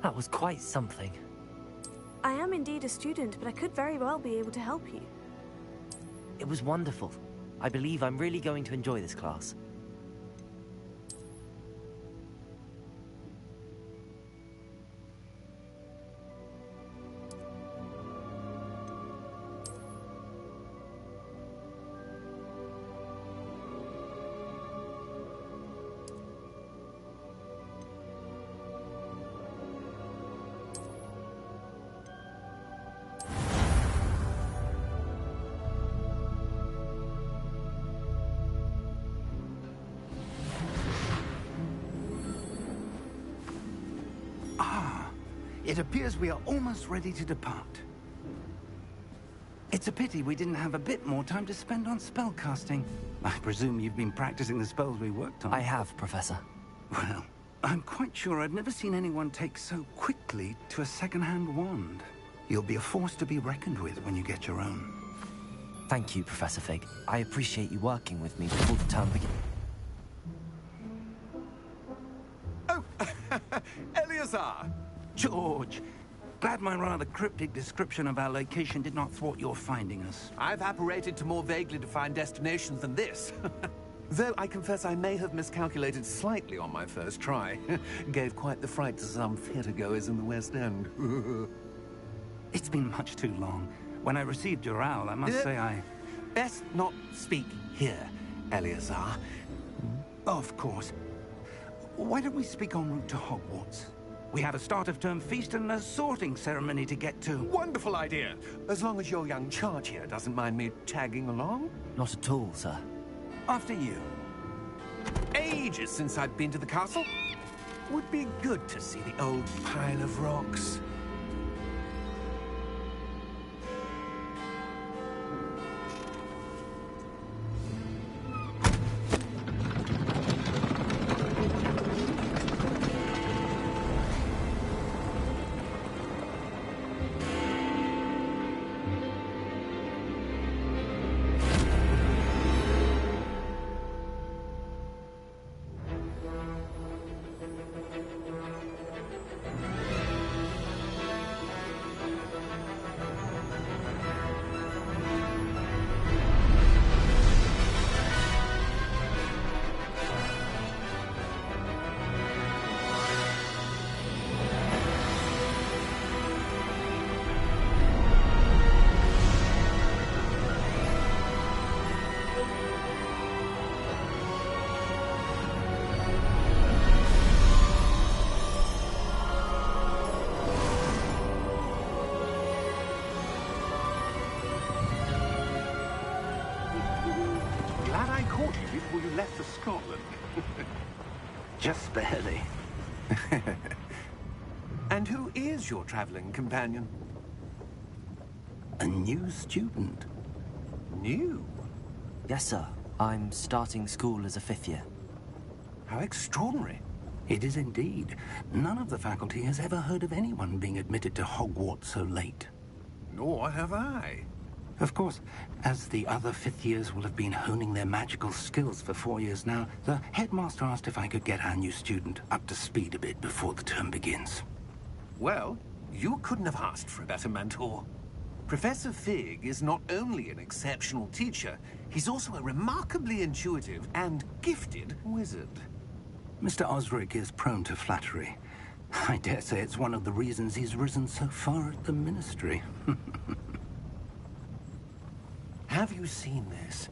That was quite something. I am indeed a student, but I could very well be able to help you. It was wonderful. I believe I'm really going to enjoy this class. It appears we are almost ready to depart. It's a pity we didn't have a bit more time to spend on spellcasting. I presume you've been practicing the spells we worked on. I have, Professor. Well, I'm quite sure I've never seen anyone take so quickly to a second-hand wand. You'll be a force to be reckoned with when you get your own. Thank you, Professor Fig. I appreciate you working with me before the term begins. Oh, Eleazar! George, glad my rather cryptic description of our location did not thwart your finding us. I've apparated to more vaguely defined destinations than this. Though I confess I may have miscalculated slightly on my first try. Gave quite the fright to some theatergoers in the West End. It's been much too long. When I received your owl, I must say I... Best not speak here, Eleazar. Of course. Why don't we speak en route to Hogwarts? We have a start-of-term feast and a sorting ceremony to get to. Wonderful idea! As long as your young charge here doesn't mind me tagging along. Not at all, sir. After you. Ages since I've been to the castle. Would be good to see the old pile of rocks. Before you left for Scotland. Just barely. And who is your traveling companion? A new student. New? Yes, sir. I'm starting school as a 5th year. How extraordinary. It is indeed. None of the faculty has ever heard of anyone being admitted to Hogwarts so late. Nor have I. Of course, as the other 5th years will have been honing their magical skills for 4 years now, the headmaster asked if I could get our new student up to speed a bit before the term begins. Well, you couldn't have asked for a better mentor. Professor Fig is not only an exceptional teacher, he's also a remarkably intuitive and gifted wizard. Mr. Osric is prone to flattery. I dare say it's one of the reasons he's risen so far at the Ministry. Have you seen this?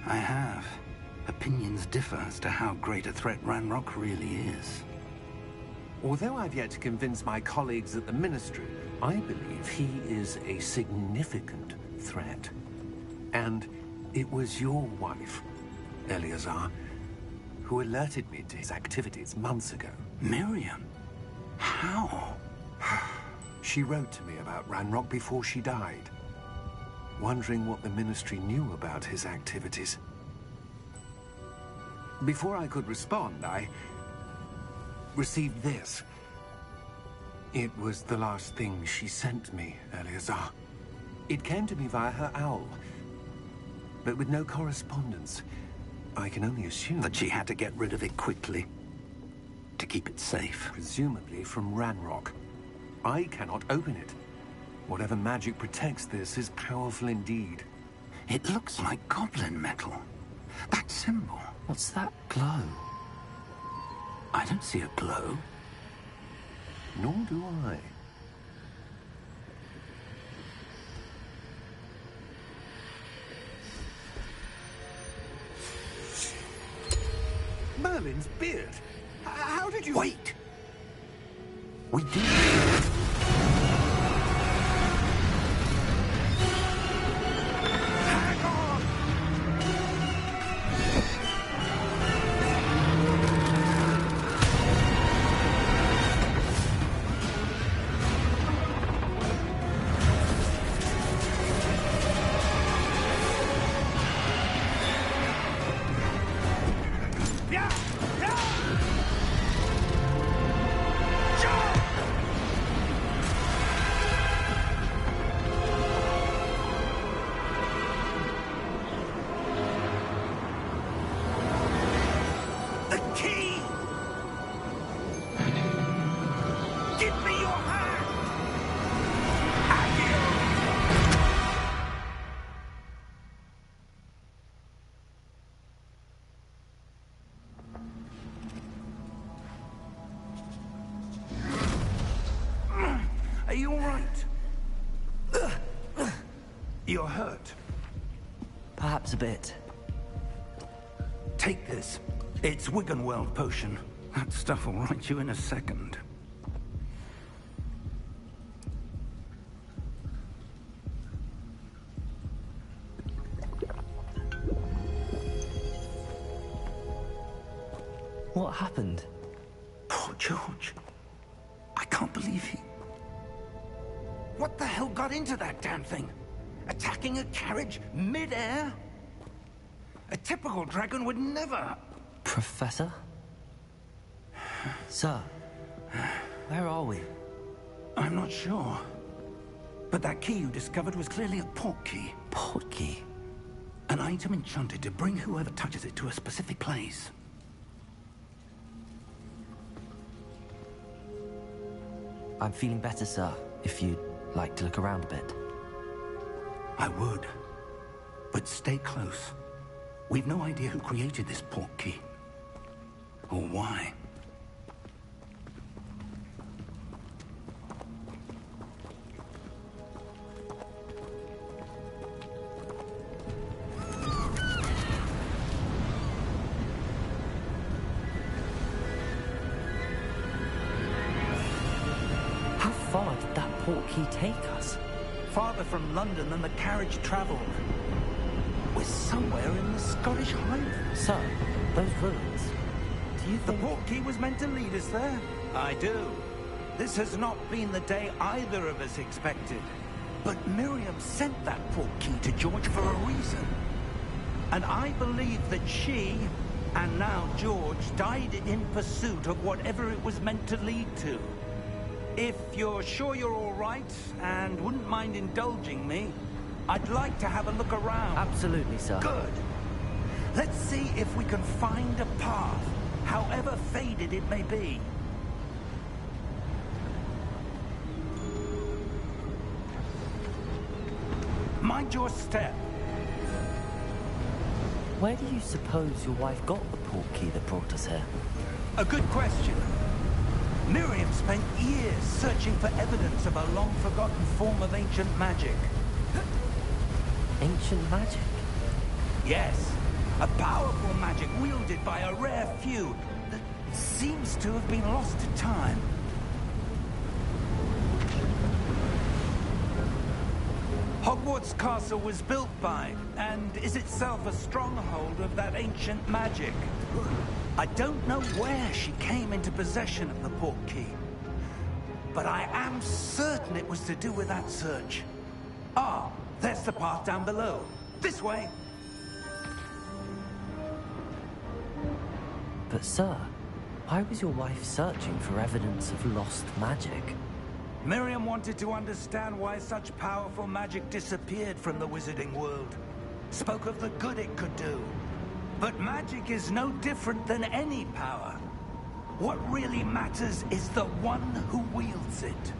I have. Opinions differ as to how great a threat Ranrock really is. Although I've yet to convince my colleagues at the Ministry, I believe he is a significant threat. And it was your wife, Eleazar, who alerted me to his activities months ago. Miriam? How? She wrote to me about Ranrock before she died, wondering what the Ministry knew about his activities. Before I could respond, I received this. It was the last thing she sent me, Eleazar. It came to me via her owl, but with no correspondence. I can only assume that she had to get rid of it quickly. to keep it safe. Presumably from Ranrock. I cannot open it. Whatever magic protects this is powerful indeed. It looks like goblin metal. That symbol. What's that glow? I don't see a glow. Nor do I. Merlin's beard. How did you... Wait! We did. Hang on! Yeah! Yeah! Jump! The key! Give me your hand! Accio! Are you all right? You're hurt. Perhaps a bit. Take this. It's Wiggenweld potion. That stuff will right you in a second. What happened? Poor George. I can't believe he... What the hell got into that damn thing? Attacking a carriage mid-air? A typical dragon would never... Professor? Sir, where are we? I'm not sure. But that key you discovered was clearly a port key. Port key? An item enchanted to bring whoever touches it to a specific place. I'm feeling better, sir, if you'd like to look around a bit. I would. But stay close. We've no idea who created this port key. Or why. How far did that port key take us? Farther from London than the carriage traveled. We're somewhere in the Scottish Highlands. Sir, those ruins. Do you The think... port key was meant to lead us there? I do. This has not been the day either of us expected. But Miriam sent that port key to George for a reason. And I believe that she, and now George, died in pursuit of whatever it was meant to lead to. If you're sure you're all right, and wouldn't mind indulging me, I'd like to have a look around. Absolutely, sir. Good. Let's see if we can find a path, however faded it may be. Mind your step. Where do you suppose your wife got the port key that brought us here? A good question. Miriam spent years searching for evidence of a long-forgotten form of ancient magic. Ancient magic? Yes, a powerful magic wielded by a rare few that seems to have been lost to time. Hogwarts Castle was built by, and is itself a stronghold of that ancient magic. I don't know where she came into possession of the port key, but I am certain it was to do with that search. Ah, there's the path down below. This way. But sir, why was your wife searching for evidence of lost magic? Miriam wanted to understand why such powerful magic disappeared from the wizarding world. Spoke of the good it could do. But magic is no different than any power. What really matters is the one who wields it.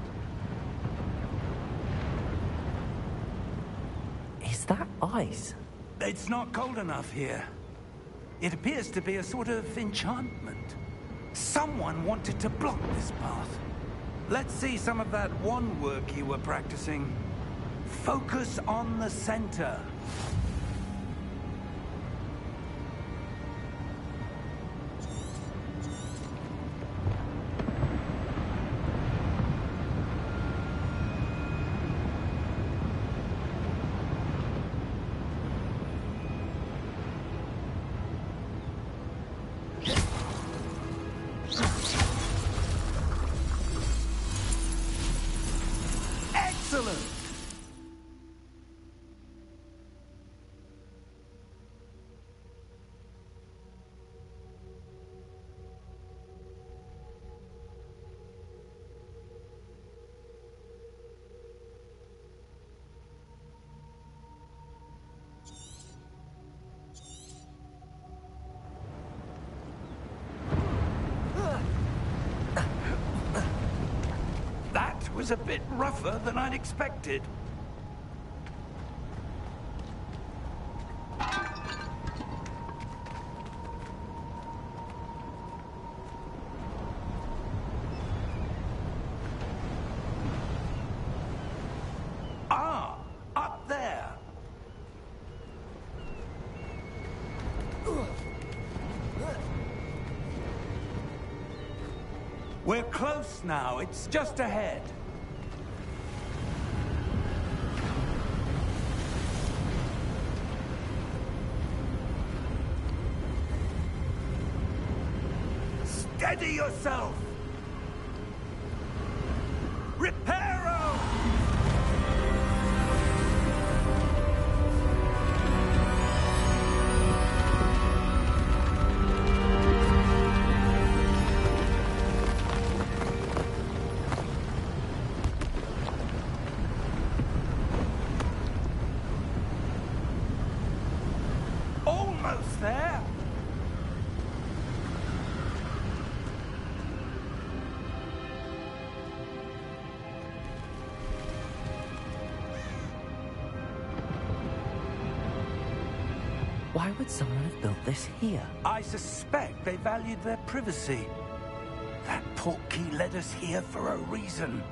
Is that ice? It's not cold enough here. It appears to be a sort of enchantment. Someone wanted to block this path. Let's see some of that wand work you were practicing. Focus on the center. Excellent! That was a bit rougher than I'd expected. Ah, up there. We're close now. It's just ahead. Steady yourself! Reparo! Almost there! Why would someone have built this here? I suspect they valued their privacy. That portkey led us here for a reason.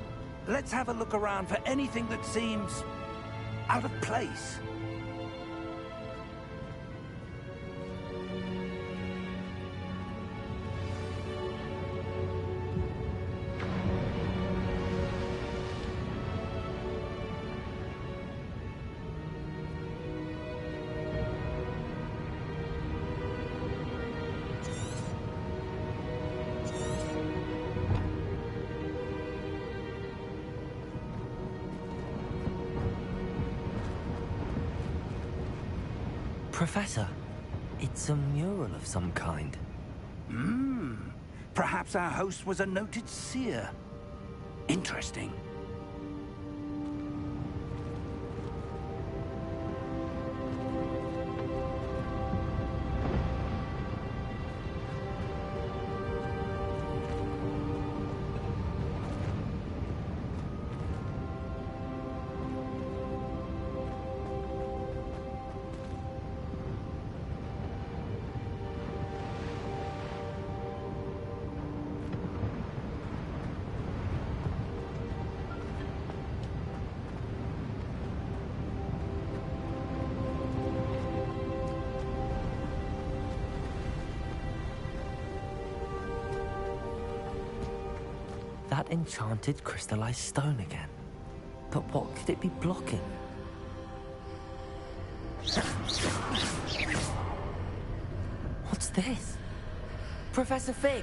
Let's have a look around for anything that seems out of place. Professor, it's a mural of some kind. Perhaps our host was a noted seer. Interesting. That enchanted crystallized stone again. But what could it be blocking? What's this? Professor Fig!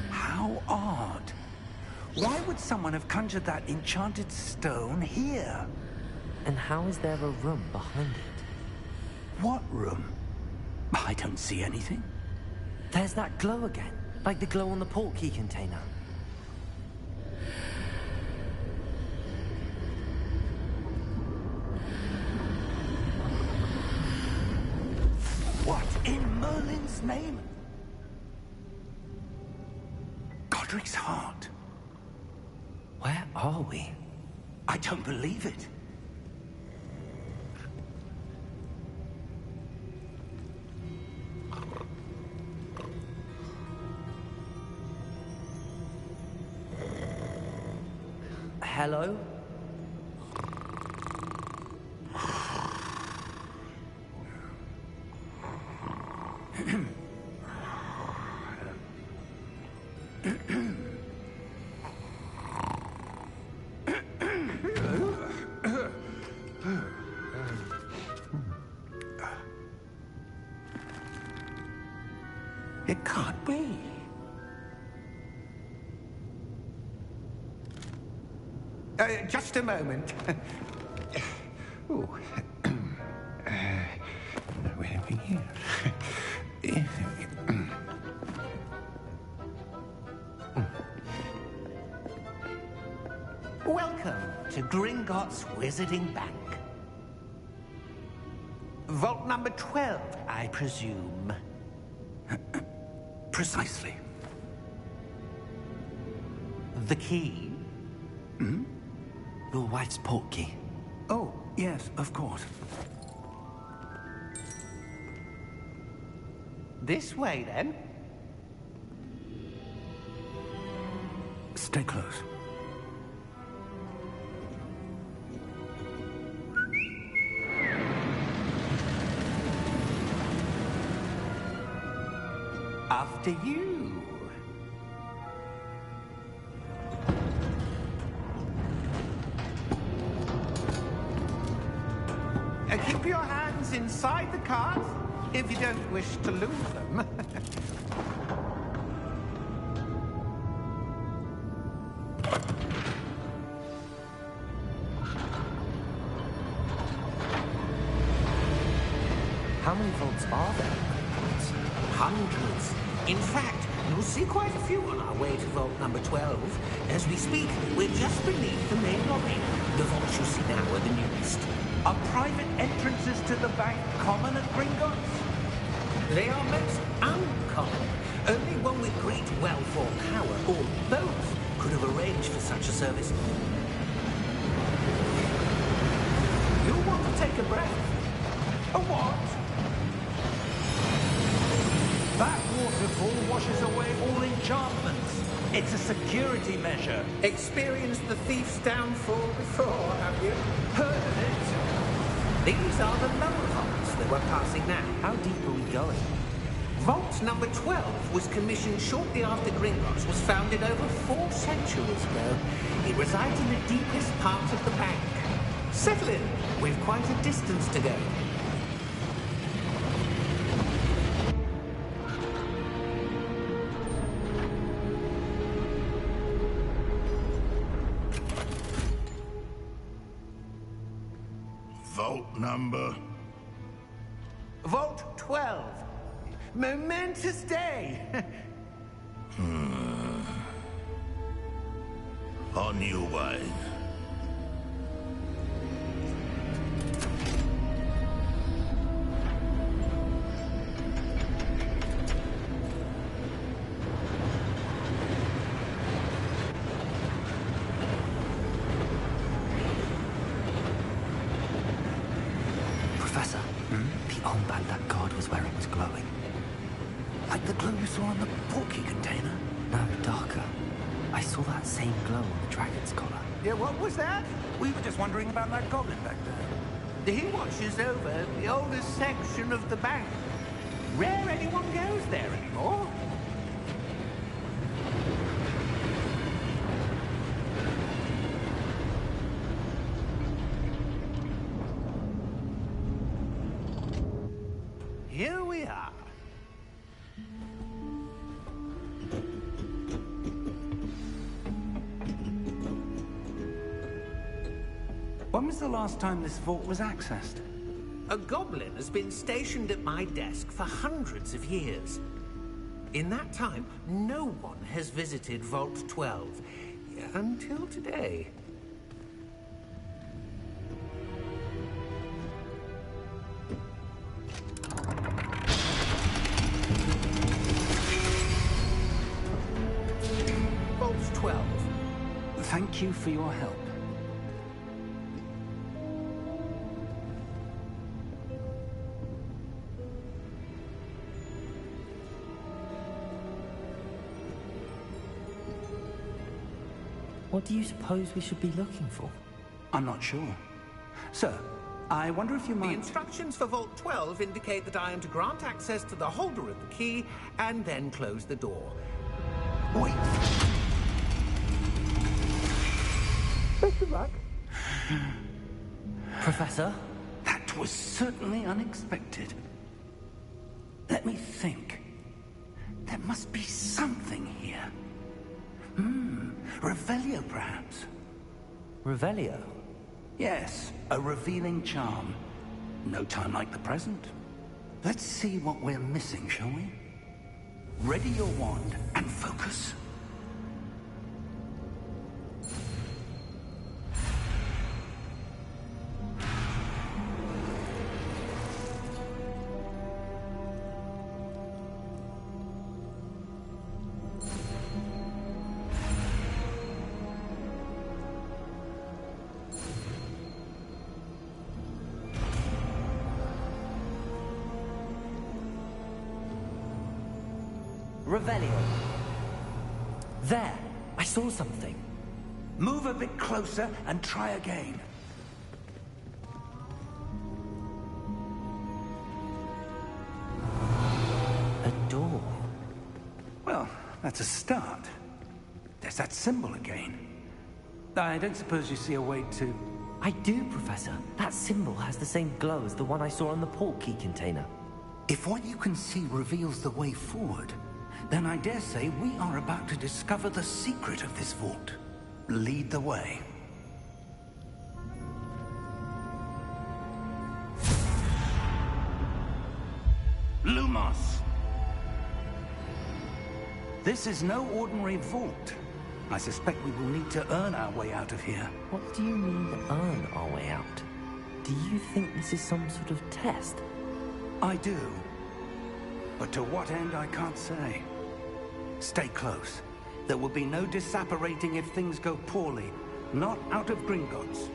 How odd. Why would someone have conjured that enchanted stone here? And how is there a room behind it? What room? I don't see anything. There's that glow again, like the glow on the portkey container. last name? Godric's heart. Where are we? I don't believe it. Hello? It can't be. Just a moment. Oh. Where are we here? Welcome to Gringotts Wizarding Bank. Vault number 12, I presume. Precisely. The key? Hmm? Your wife's portkey. Oh, yes, of course. This way, then. Stay close. After you. Keep your hands inside the cart if you don't wish to lose them. How many vaults are there? Hundreds. In fact, you'll see quite a few on our way to vault number 12. As we speak, we're just beneath the main lobby. The vaults you see now are the newest. Are private entrances to the bank common at Gringotts? They are most uncommon. Only one with great wealth or power, or both, could have arranged for such a service. You'll want to take a breath. A what? That waterfall washes away all enchantments. It's a security measure. Experienced the thief's downfall before, have you? Heard of it? These are the lower vaults that we're passing now. How deep are we going? Vault number 12 was commissioned shortly after Gringotts was founded over 4 centuries ago. It resides in the deepest parts of the bank. Settle in. We've quite a distance to go. Vault number? Vault 12. Momentous day. On your way. Professor, the armband that guard was wearing was glowing. Like the glow you saw on the portkey container? No, darker. I saw that same glow on the dragon's collar. Yeah, what was that? We were just wondering about that goblin back there. He watches over the oldest section of the bank. Rare anyone goes there anymore. Here we are. When was the last time this vault was accessed? A goblin has been stationed at my desk for hundreds of years. In that time, no one has visited Vault 12 until today. 12. Thank you for your help. What do you suppose we should be looking for? I'm not sure. Sir, I wonder if you The might... instructions for Vault 12 indicate that I am to grant access to the holder of the key and then close the door. Wait. Best of luck. Professor? That was certainly unexpected. Let me think. There must be something here. Revelio, perhaps. Revelio? Yes, a revealing charm. No time like the present. Let's see what we're missing, shall we? Ready your wand and focus. Revelio. There! I saw something. Move a bit closer and try again. A door. Well, that's a start. There's that symbol again. I don't suppose you see a way to... I do, Professor. That symbol has the same glow as the one I saw on the portkey container. If what you can see reveals the way forward, then I dare say we are about to discover the secret of this vault. Lead the way. Lumos! This is no ordinary vault. I suspect we will need to earn our way out of here. What do you mean, earn our way out? Do you think this is some sort of test? I do. But to what end, I can't say. Stay close. There will be no disapparating if things go poorly. Not out of Gringotts.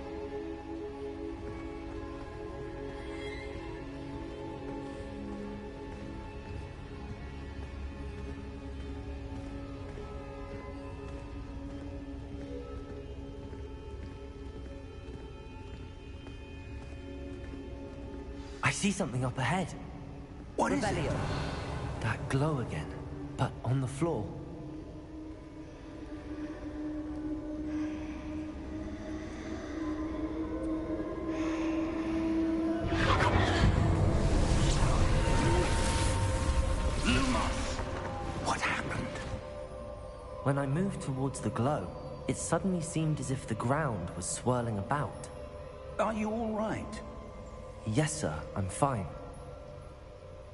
I see something up ahead. What is it? Revelio. That glow again, but on the floor. Lumos! What happened? When I moved towards the glow, it suddenly seemed as if the ground was swirling about. Are you all right? Yes, sir, I'm fine.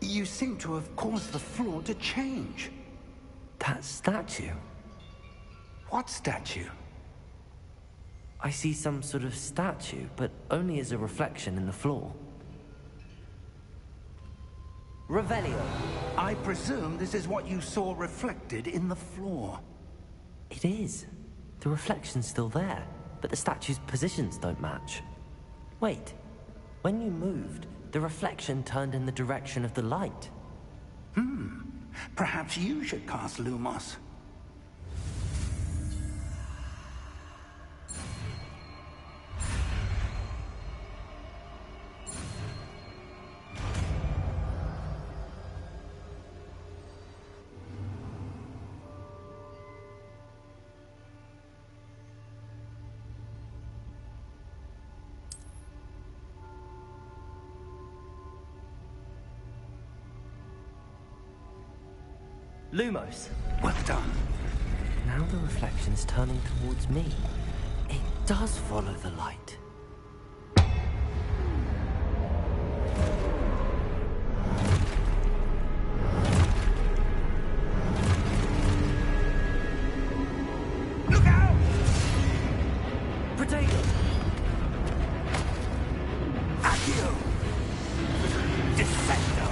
You seem to have caused the floor to change. That statue. What statue? I see some sort of statue, but only as a reflection in the floor. Revelio. I presume this is what you saw reflected in the floor. It is. The reflection's still there, but the statue's positions don't match. Wait. When you moved, the reflection turned in the direction of the light. Perhaps you should cast Lumos. Lumos. Well done. Now the reflection's turning towards me. It does follow the light. Look out! Potato! Accio! Defendo!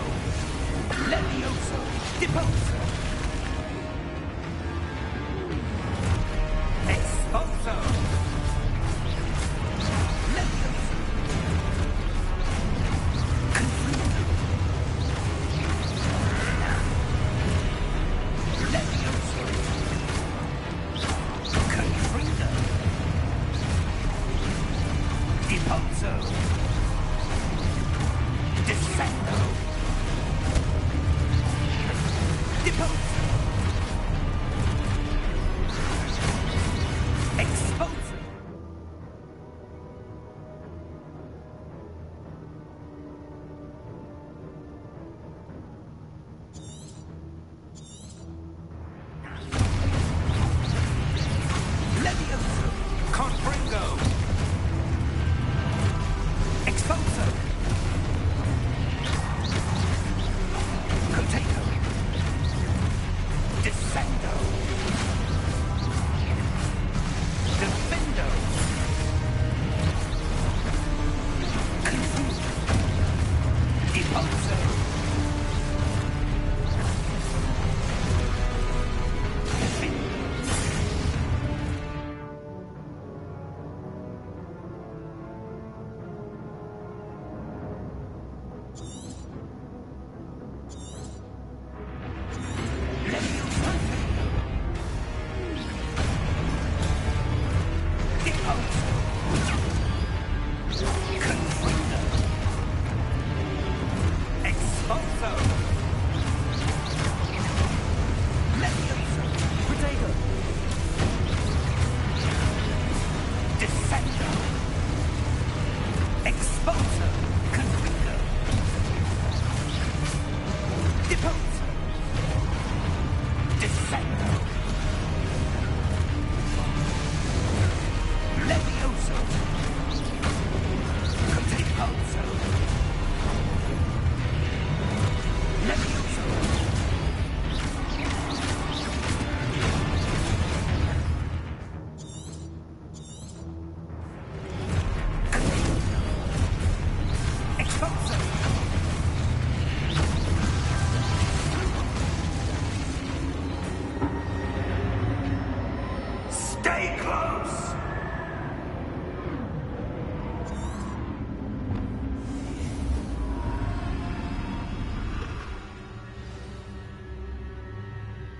Levioso! Deposo!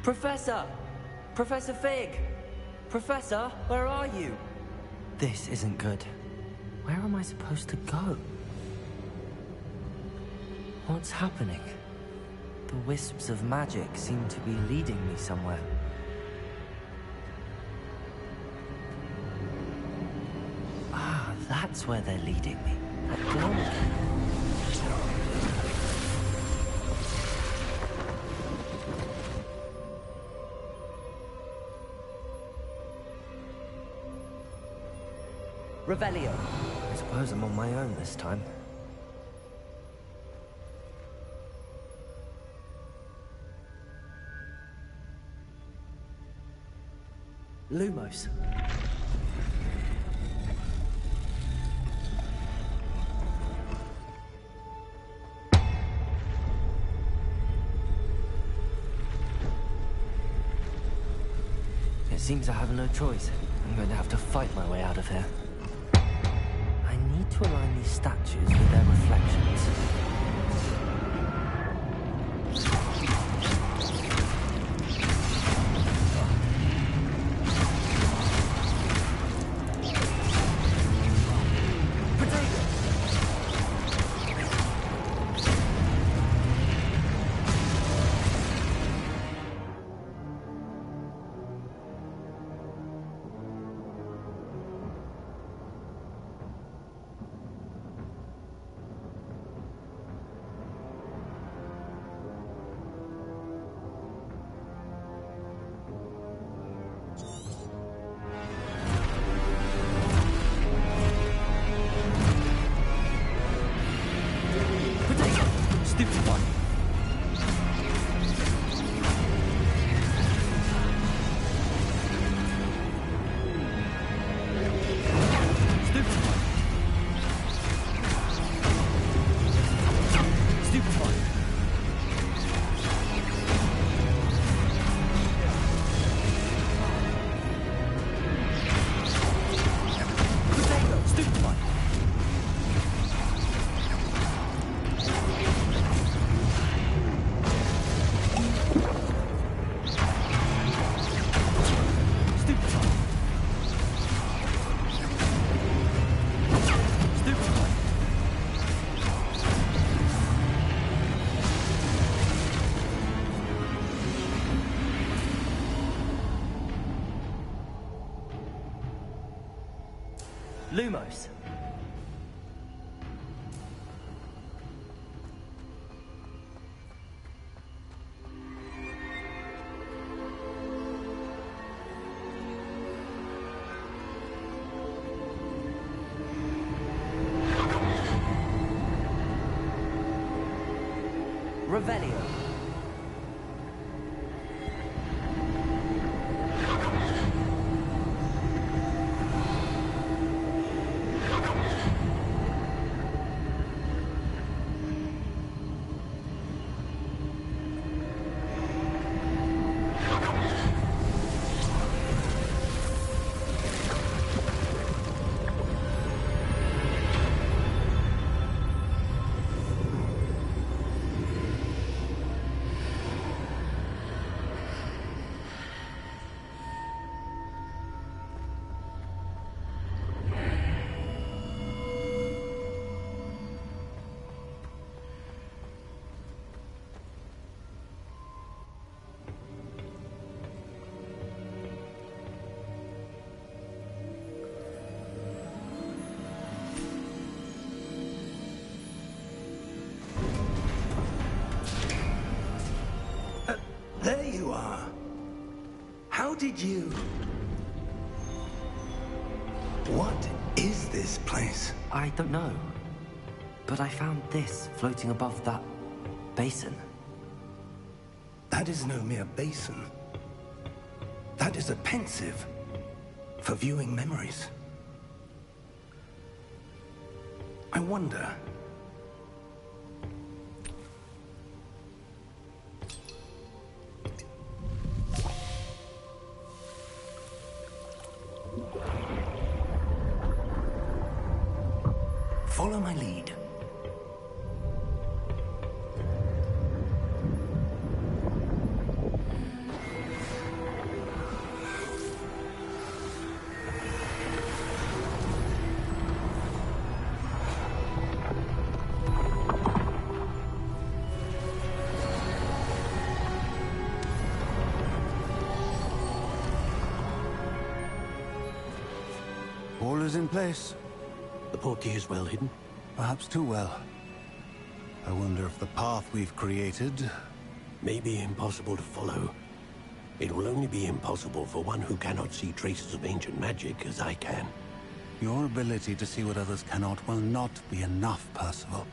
Professor! Professor Fig! Professor, where are you? This isn't good. Where am I supposed to go? What's happening? The wisps of magic seem to be leading me somewhere. Ah, that's where they're leading me. That glowing. Revelio. I suppose I'm on my own this time. Lumos. It seems I have no choice. I'm going to have to fight my way out of here. I need to align these statues with their reflections. Lumos. Revelio. There you are. How did you... What is this place? I don't know. But I found this floating above that basin. That is no mere basin. That is a pensive for viewing memories. I wonder... Follow my lead. All is in place. The portkey is well hidden. Perhaps too well. I wonder if the path we've created... May be impossible to follow. It will only be impossible for one who cannot see traces of ancient magic as I can. Your ability to see what others cannot will not be enough, Percival.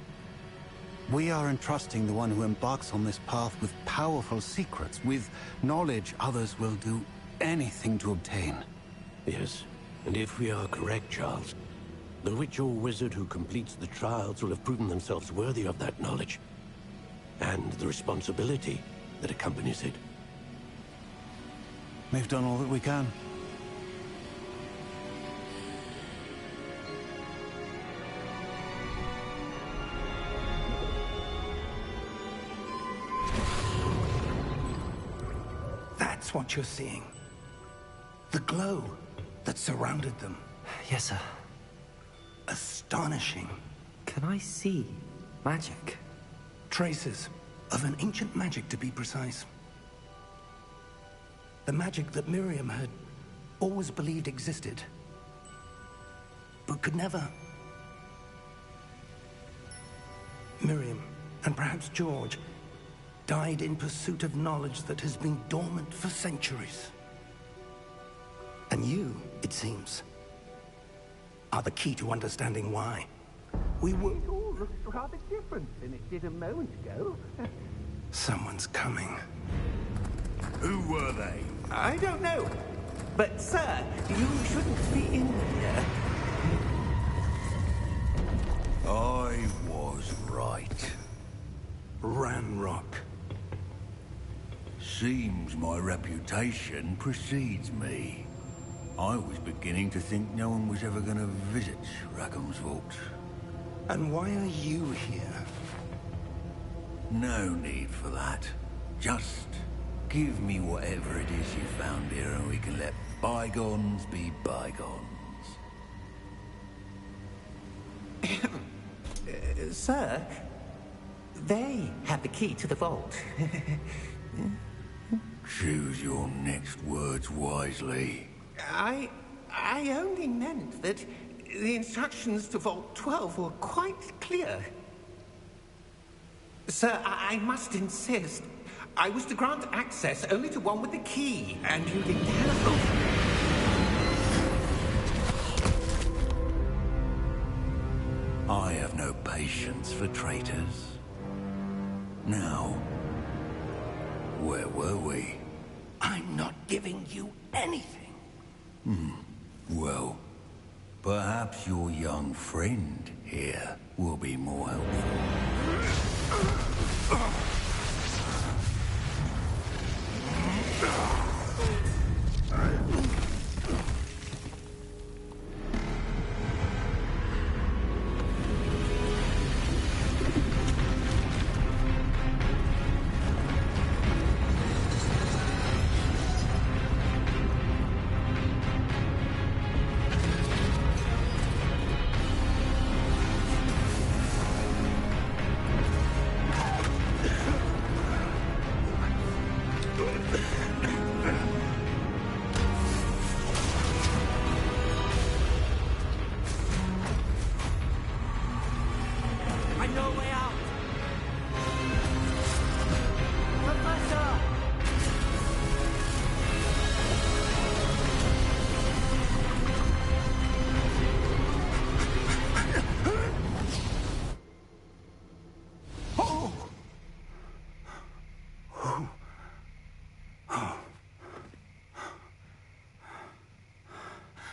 We are entrusting the one who embarks on this path with powerful secrets, with knowledge others will do anything to obtain. Yes, and if we are correct, Charles, the witch or wizard who completes the trials will have proven themselves worthy of that knowledge, and the responsibility that accompanies it. We've done all that we can. That's what you're seeing. The glow that surrounded them. Yes, sir. Astonishing. Can I see magic? Traces of an ancient magic, to be precise. The magic that Miriam had always believed existed, but could never. Miriam, and perhaps George, died in pursuit of knowledge that has been dormant for centuries. And you, it seems, are the key to understanding why. We were... It all looks rather different than it did a moment ago. Someone's coming. Who were they? I don't know. But, sir, you shouldn't be in here. I was right. Ranrock. Seems my reputation precedes me. I was beginning to think no one was ever going to visit Rackham's Vault. And why are you here? No need for that. Just give me whatever it is you found here and we can let bygones be bygones. Sir, they have the key to the vault. Choose your next words wisely. I only meant that the instructions to Vault 12 were quite clear. Sir, I must insist. I was to grant access only to one with the key, and you didn't have... I have no patience for traitors. Now, where were we? I'm not giving you anything. Well, perhaps your young friend here will be more helpful.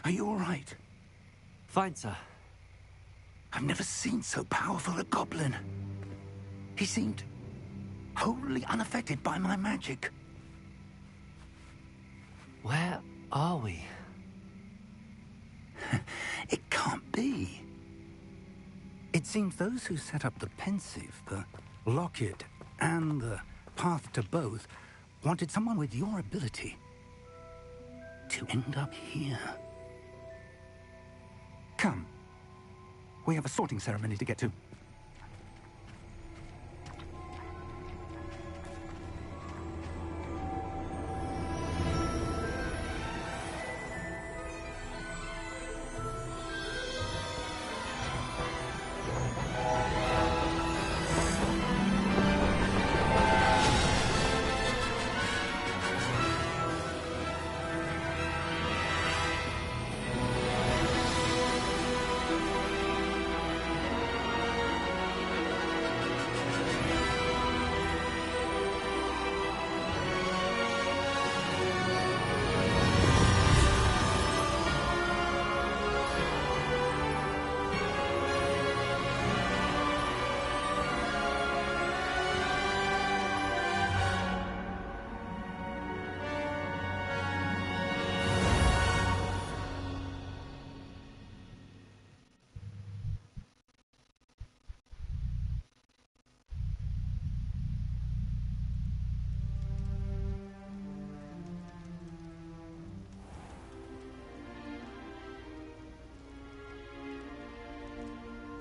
Are you all right? Fine, sir. I've never seen so powerful a goblin. He seemed wholly unaffected by my magic. Where are we? It can't be. It seems those who set up the pensive, the locket, and the path to both wanted someone with your ability to end up here. Come. We have a sorting ceremony to get to.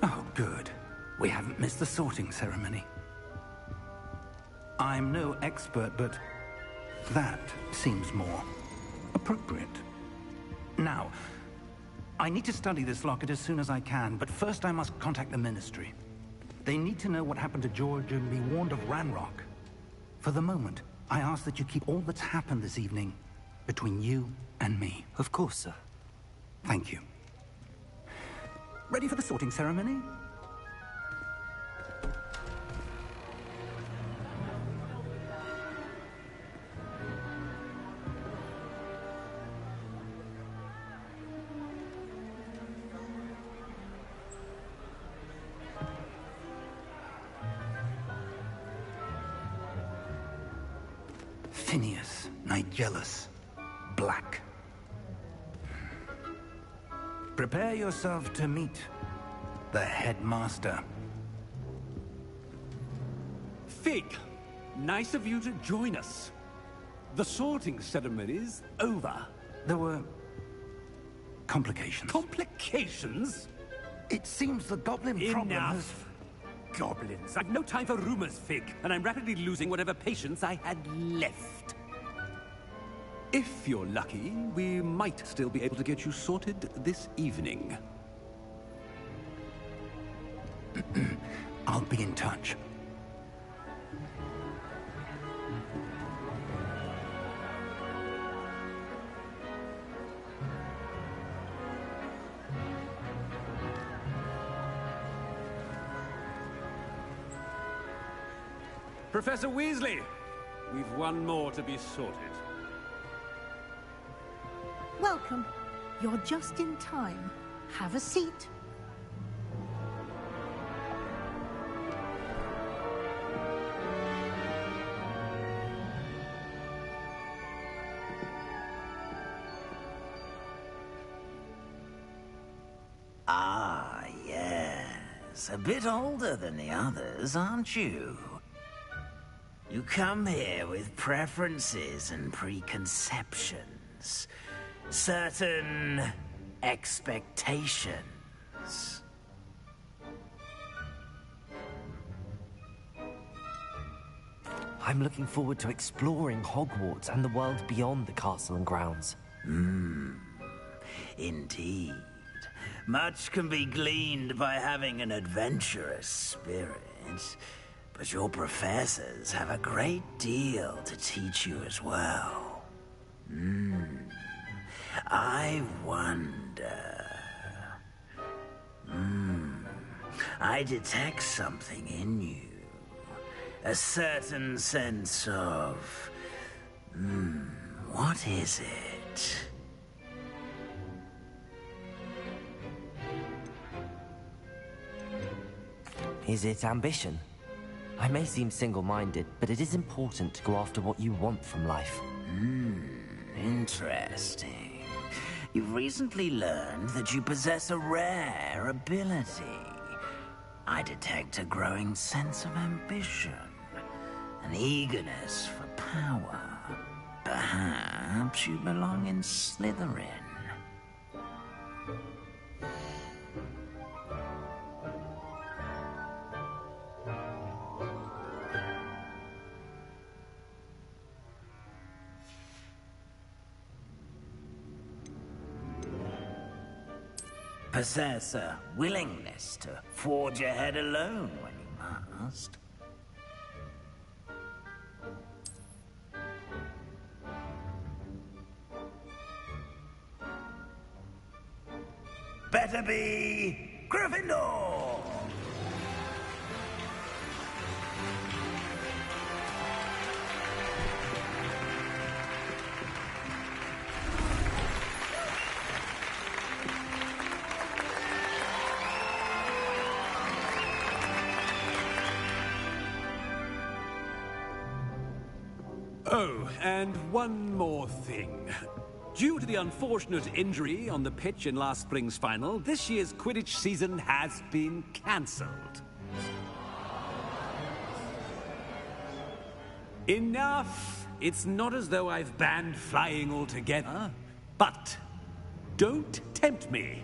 Oh, good. We haven't missed the sorting ceremony. I'm no expert, but that seems more appropriate. Now, I need to study this locket as soon as I can, but first I must contact the Ministry. They need to know what happened to George and be warned of Ranrock. For the moment, I ask that you keep all that's happened this evening between you and me. Of course, sir. Thank you. Ready for the sorting ceremony? Phineas, Nigellus, Black. Prepare yourself to meet the headmaster. Fig, nice of you to join us. The sorting ceremony's over. There were complications. Complications? It seems the goblin problem has... Enough! Goblins. I've no time for rumors, Fig, and I'm rapidly losing whatever patience I had left. If you're lucky, we might still be able to get you sorted this evening. I'll be in touch. Professor Weasley, we've one more to be sorted. Welcome. You're just in time. Have a seat. Ah, yes. A bit older than the others, aren't you? You come here with preferences and preconceptions. Certain expectations. I'm looking forward to exploring Hogwarts and the world beyond the castle and grounds. Indeed. Much can be gleaned by having an adventurous spirit. But your professors have a great deal to teach you as well. I wonder... I detect something in you. A certain sense of... what is it? Is it ambition? I may seem single-minded, but it is important to go after what you want from life. Interesting. You've recently learned that you possess a rare ability. I detect a growing sense of ambition, an eagerness for power. Perhaps you belong in Slytherin. Possess a willingness to forge ahead alone when you must. Better be Gryffindor! Oh, and one more thing. Due to the unfortunate injury on the pitch in last spring's final, this year's Quidditch season has been cancelled. Enough! It's not as though I've banned flying altogether. But don't tempt me.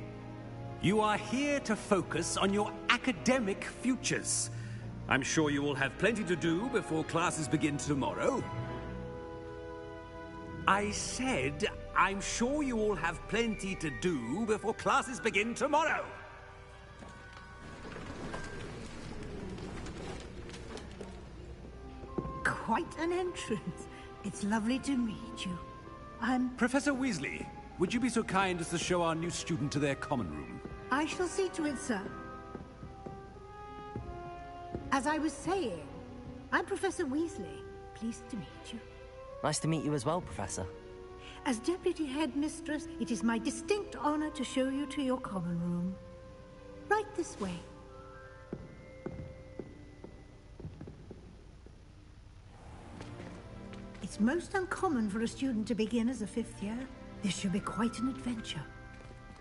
You are here to focus on your academic futures. I'm sure you will have plenty to do before classes begin tomorrow. I said, I'm sure you all have plenty to do before classes begin tomorrow. Quite an entrance. It's lovely to meet you. Professor Weasley, would you be so kind as to show our new student to their common room? I shall see to it, sir. As I was saying, I'm Professor Weasley. Pleased to meet you. Nice to meet you as well, Professor. As Deputy Headmistress, it is my distinct honor to show you to your common room. Right this way. It's most uncommon for a student to begin as a fifth year. This should be quite an adventure.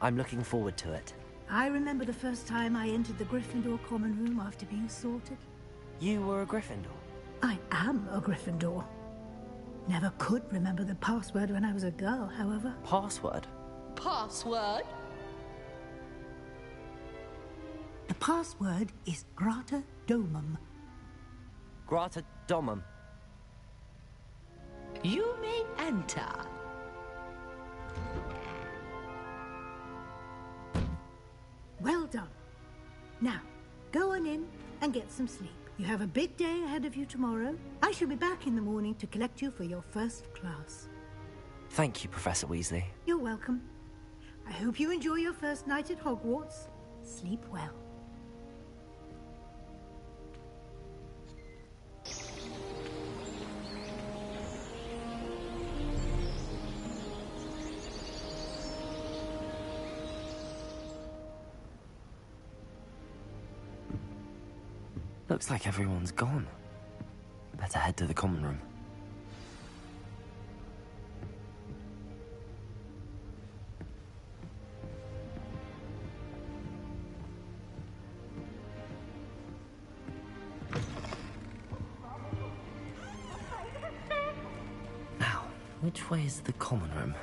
I'm looking forward to it. I remember the first time I entered the Gryffindor common room after being sorted. You were a Gryffindor? I am a Gryffindor. Never could remember the password when I was a girl, however. Password? Password? The password is Grata Domum. Grata Domum. You may enter. Well done. Now, go on in and get some sleep. You have a big day ahead of you tomorrow. I shall be back in the morning to collect you for your first class. Thank you, Professor Weasley. You're welcome. I hope you enjoy your first night at Hogwarts. Sleep well. Looks like everyone's gone. Better head to the common room. Now, which way is the common room?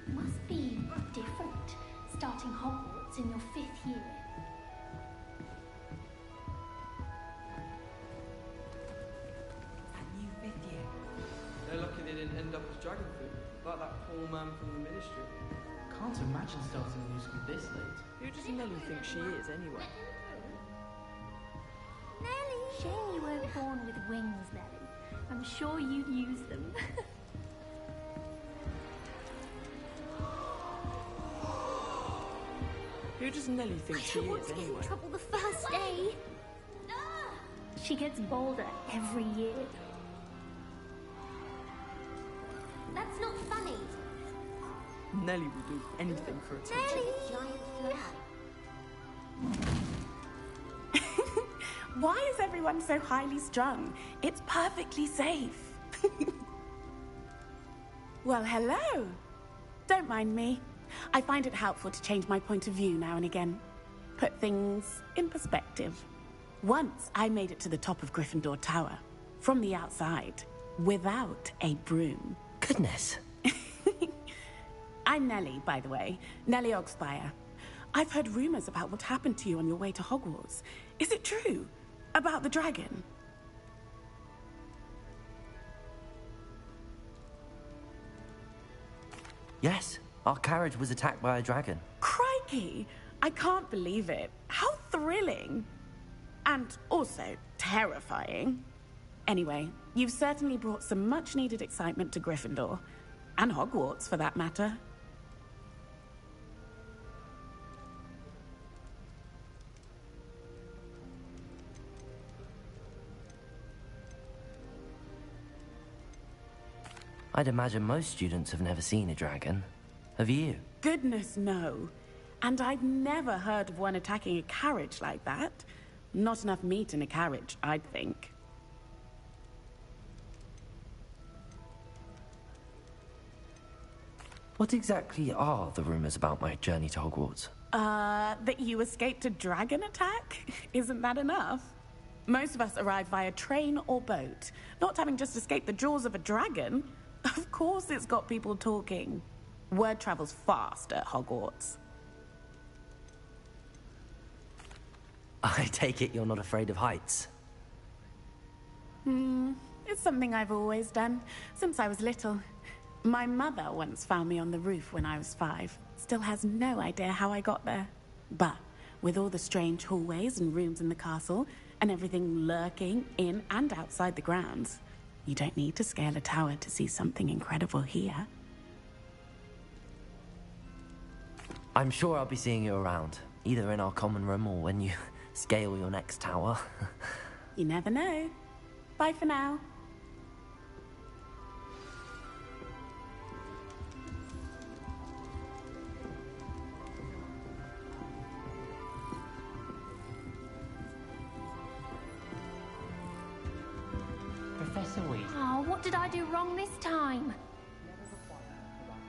Must be different, starting Hogwarts in your 5th year. That new 5th year. They're lucky they didn't end up as dragon food, like that poor man from the ministry. Can't imagine starting a new school this late. Who does Nellie think she is, anyway? Nellie! Shame you weren't born with wings, Nellie. I'm sure you'd use them. Who does Nellie think she is, Get in anyway? trouble the first day. She gets bolder every year. That's not funny. Nellie will do anything for attention. Giant flag. Why is everyone so highly strung? It's perfectly safe. Well, hello. Don't mind me. I find it helpful to change my point of view now and again. Put things in perspective. Once I made it to the top of Gryffindor Tower, from the outside, without a broom. Goodness. I'm Nellie, by the way. Nellie Ogspire. I've heard rumors about what happened to you on your way to Hogwarts. Is it true? About the dragon? Yes, our carriage was attacked by a dragon. Crikey! I can't believe it. How thrilling! And also terrifying. Anyway, you've certainly brought some much-needed excitement to Gryffindor. And Hogwarts, for that matter. I'd imagine most students have never seen a dragon. Have you? Goodness, no. And I've never heard of one attacking a carriage like that. Not enough meat in a carriage, I'd think. What exactly are the rumors about my journey to Hogwarts? That you escaped a dragon attack? Isn't that enough? Most of us arrive via train or boat, not having just escaped the jaws of a dragon. Of course it's got people talking. Word travels fast at Hogwarts. I take it you're not afraid of heights. It's something I've always done, since I was little. My mother once found me on the roof when I was 5. Still has no idea how I got there. But with all the strange hallways and rooms in the castle, and everything lurking in and outside the grounds, you don't need to scale a tower to see something incredible here. I'm sure I'll be seeing you around, either in our common room or when you scale your next tower. You never know. Bye for now. Professor Weasley. Oh, what did I do wrong this time?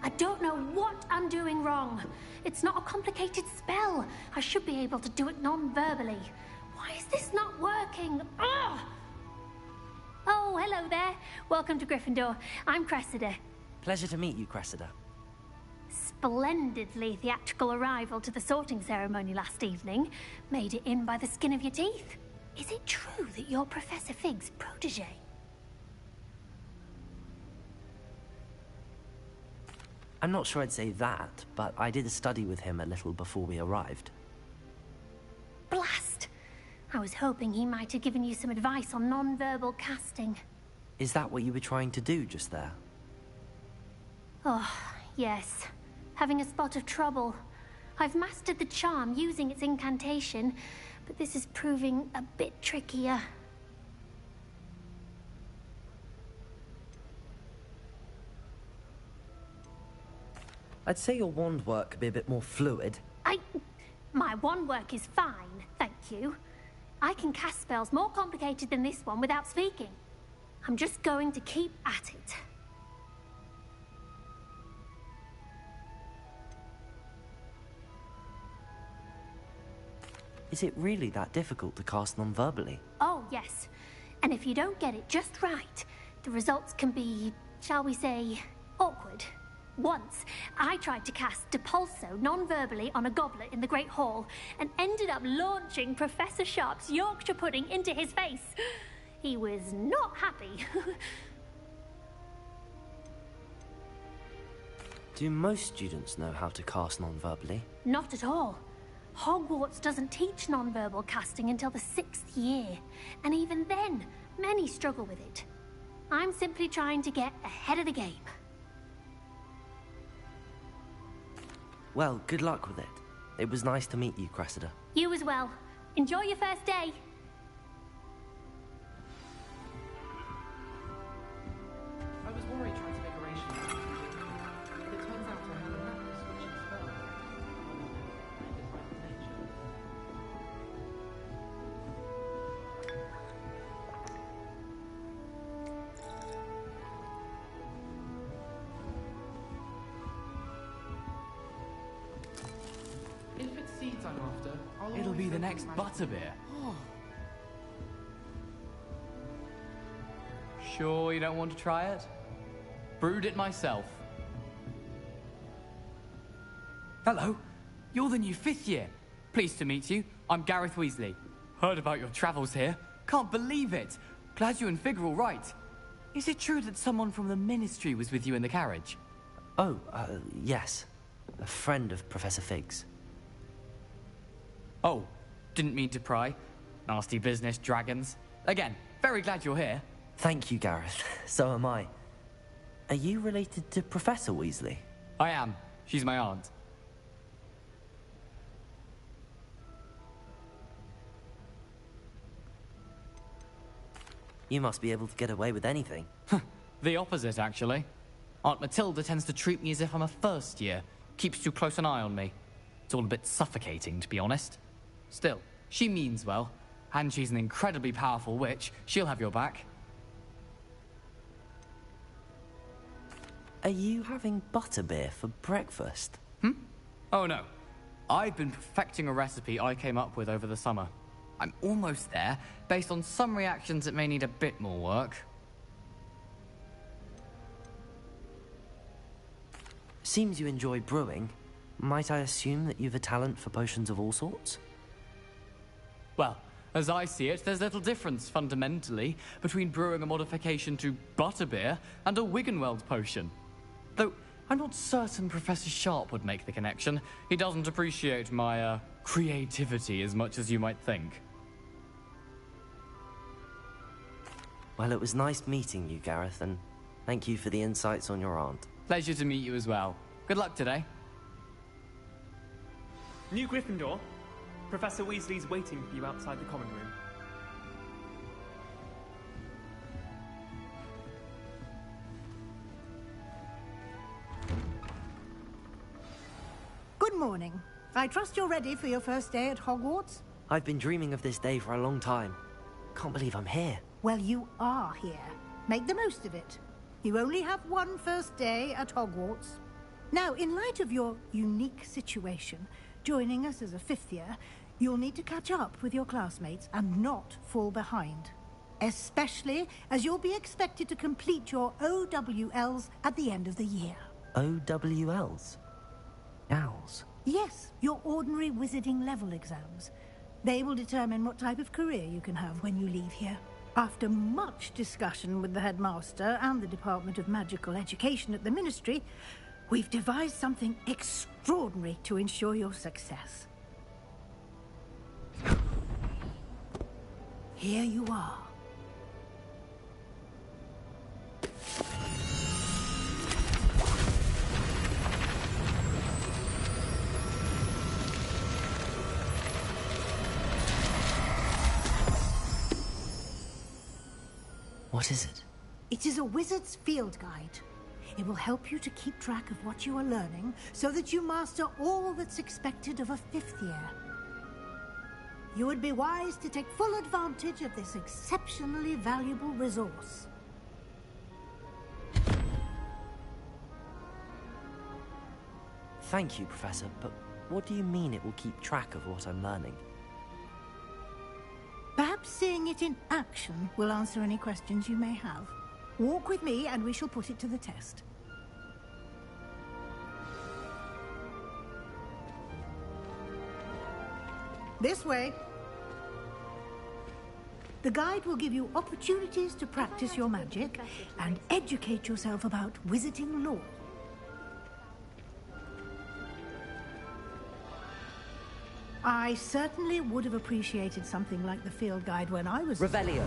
I don't know what I'm doing wrong. It's not a complicated spell. I should be able to do it non-verbally. Why is this not working? Ugh! Oh, hello there. Welcome to Gryffindor. I'm Cressida. Pleasure to meet you, Cressida. Splendidly theatrical arrival to the sorting ceremony last evening. Made it in by the skin of your teeth. Is it true that you're Professor Fig's protege? I'm not sure I'd say that, but I did study with him a little before we arrived. Blast! I was hoping he might have given you some advice on non-verbal casting. Is that what you were trying to do just there? Oh, yes. Having a spot of trouble. I've mastered the charm using its incantation, but this is proving a bit trickier. I'd say your wand work could be a bit more fluid. My wand work is fine, thank you. I can cast spells more complicated than this one without speaking. I'm just going to keep at it. Is it really that difficult to cast non-verbally? Oh, yes. And if you don't get it just right, the results can be, shall we say, awkward. Once, I tried to cast Depulso non-verbally on a goblet in the Great Hall and ended up launching Professor Sharp's Yorkshire pudding into his face. He was not happy. Do most students know how to cast non-verbally? Not at all. Hogwarts doesn't teach non-verbal casting until the 6th year, and even then, many struggle with it. I'm simply trying to get ahead of the game. Well, good luck with it. It was nice to meet you, Cressida. You as well. Enjoy your first day. I was worried trying to make arrangements. But it turns out I have a knack for switching spells. If it's seeds I'm after, It'll be the next butterbeer. Sure you don't want to try it? Brewed it myself. Hello, you're the new 5th year. Pleased to meet you. I'm Gareth Weasley. Heard about your travels here. Can't believe it. Glad you and Fig are all right. Is it true that someone from the Ministry was with you in the carriage? Oh, yes. A friend of Professor Fig's. Oh, didn't mean to pry. Nasty business, dragons. Again, very glad you're here. Thank you, Gareth. So am I. Are you related to Professor Weasley? I am. She's my aunt. You must be able to get away with anything. The opposite, actually. Aunt Matilda tends to treat me as if I'm a first year. Keeps too close an eye on me. It's all a bit suffocating, to be honest. Still, she means well. And she's an incredibly powerful witch. She'll have your back. Are you having butterbeer for breakfast? Oh no. I've been perfecting a recipe I came up with over the summer. I'm almost there. Based on some reactions, it may need a bit more work. Seems you enjoy brewing. Might I assume that you've a talent for potions of all sorts? Well, as I see it, there's little difference, fundamentally, between brewing a modification to butterbeer and a Wiggenweld potion. Though, I'm not certain Professor Sharp would make the connection. He doesn't appreciate my, creativity as much as you might think. Well, it was nice meeting you, Gareth, and thank you for the insights on your aunt. Pleasure to meet you as well. Good luck today. New Gryffindor. Professor Weasley's waiting for you outside the common room. Good morning. I trust you're ready for your first day at Hogwarts? I've been dreaming of this day for a long time. Can't believe I'm here. Well, you are here. Make the most of it. You only have one first day at Hogwarts. Now, in light of your unique situation, joining us as a fifth year, you'll need to catch up with your classmates and not fall behind. Especially as you'll be expected to complete your OWLs at the end of the year. OWLs? Owls? Yes, your ordinary wizarding level exams. They will determine what type of career you can have when you leave here. After much discussion with the headmaster and the Department of Magical Education at the Ministry, we've devised something extraordinary to ensure your success. Here you are. What is it? It is a wizard's field guide. It will help you to keep track of what you are learning so that you master all that's expected of a fifth year. You would be wise to take full advantage of this exceptionally valuable resource. Thank you, Professor, but what do you mean it will keep track of what I'm learning? Perhaps seeing it in action will answer any questions you may have. Walk with me and we shall put it to the test. This way. The guide will give you opportunities to practice your magic and educate yourself about wizarding lore. I certainly would have appreciated something like the field guide when I was... Revelio.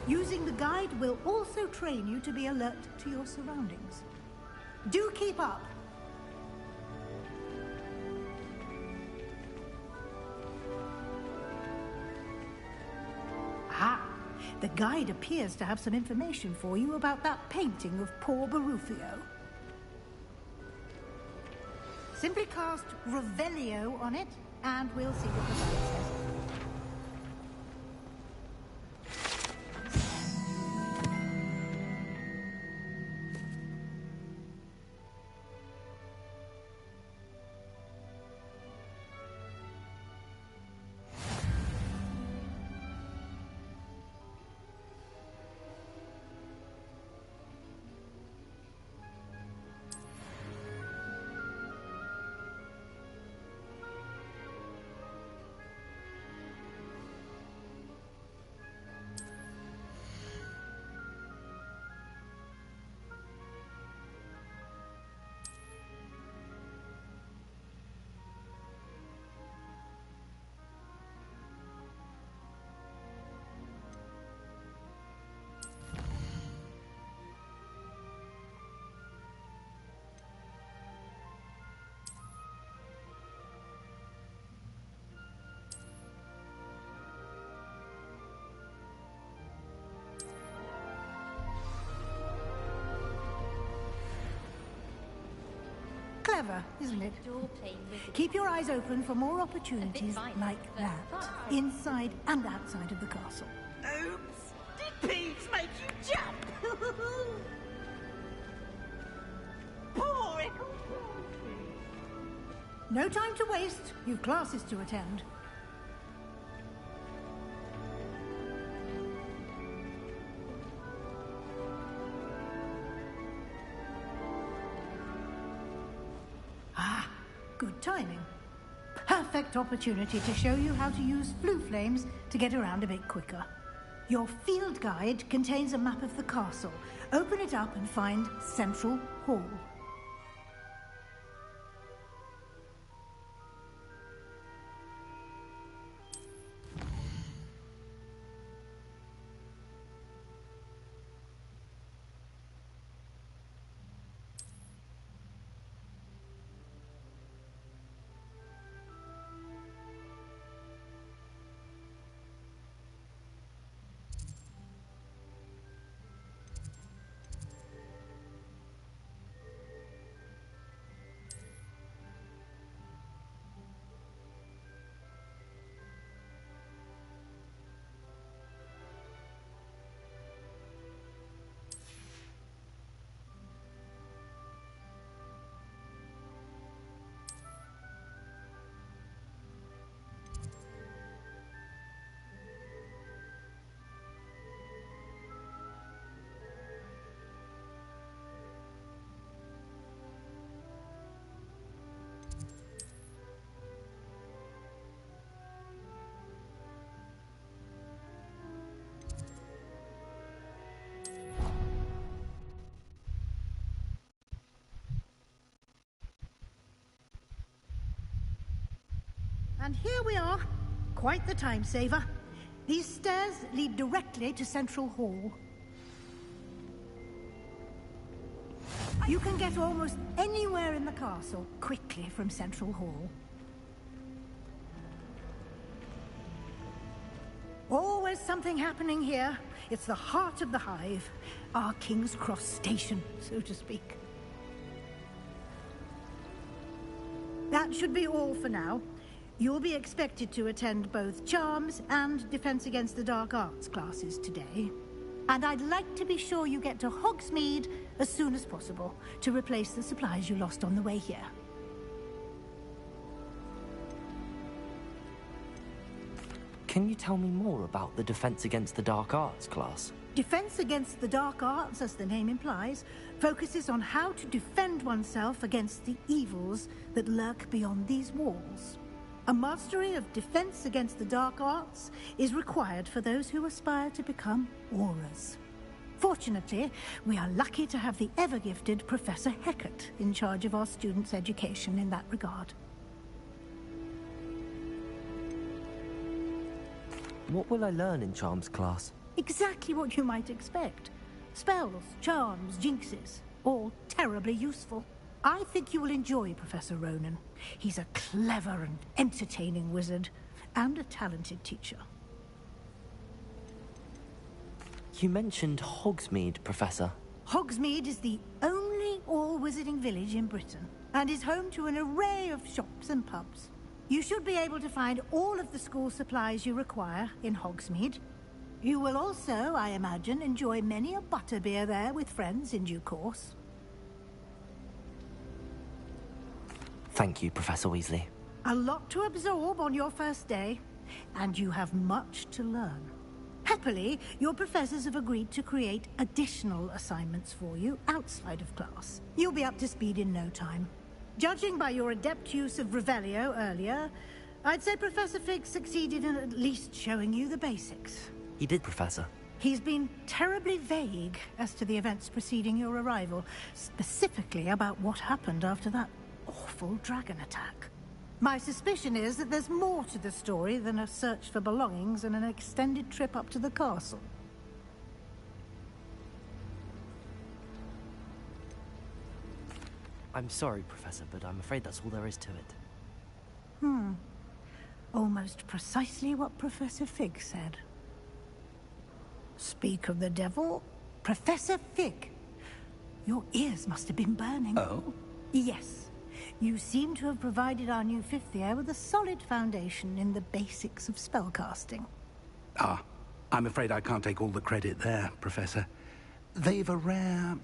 Using the guide will also train you to be alert to your surroundings. Do keep up. Ah, the guide appears to have some information for you about that painting of poor Barufio. Simply cast Revelio on it, and we'll see what the guide says. Clever, isn't it? Keep your eyes open for more opportunities like that, inside and outside of the castle. Oops! Did Peeves make you jump? Poor Ickle. No time to waste. You've classes to attend. Ah, good timing. Perfect opportunity to show you how to use flue flames to get around a bit quicker. Your field guide contains a map of the castle. Open it up and find Central Hall. And here we are. Quite the time saver. These stairs lead directly to Central Hall. You can get almost anywhere in the castle quickly from Central Hall. Always something happening here. It's the heart of the hive. Our King's Cross station, so to speak. That should be all for now. You'll be expected to attend both Charms and Defense Against the Dark Arts classes today. And I'd like to be sure you get to Hogsmeade as soon as possible to replace the supplies you lost on the way here. Can you tell me more about the Defense Against the Dark Arts class? Defense Against the Dark Arts, as the name implies, focuses on how to defend oneself against the evils that lurk beyond these walls. A mastery of Defense Against the Dark Arts is required for those who aspire to become Aurors. Fortunately, we are lucky to have the ever-gifted Professor Hecat in charge of our students' education in that regard. What will I learn in Charms class? Exactly what you might expect. Spells, charms, jinxes, all terribly useful. I think you will enjoy Professor Ronan. He's a clever and entertaining wizard, and a talented teacher. You mentioned Hogsmeade, Professor. Hogsmeade is the only all-wizarding village in Britain, and is home to an array of shops and pubs. You should be able to find all of the school supplies you require in Hogsmeade. You will also, I imagine, enjoy many a butterbeer there with friends in due course. Thank you, Professor Weasley. A lot to absorb on your first day, and you have much to learn. Happily, your professors have agreed to create additional assignments for you outside of class. You'll be up to speed in no time. Judging by your adept use of Revelio earlier, I'd say Professor Fig succeeded in at least showing you the basics. He did, Professor. He's been terribly vague as to the events preceding your arrival, specifically about what happened after that awful dragon attack. My suspicion is that there's more to the story than a search for belongings and an extended trip up to the castle. I'm sorry, Professor, but I'm afraid that's all there is to it. Almost precisely what Professor Fig said. Speak of the devil, Professor Fig. Your ears must have been burning. Oh? Yes. You seem to have provided our new fifth year with a solid foundation in the basics of spellcasting. Ah, I'm afraid I can't take all the credit there, Professor. They've a rare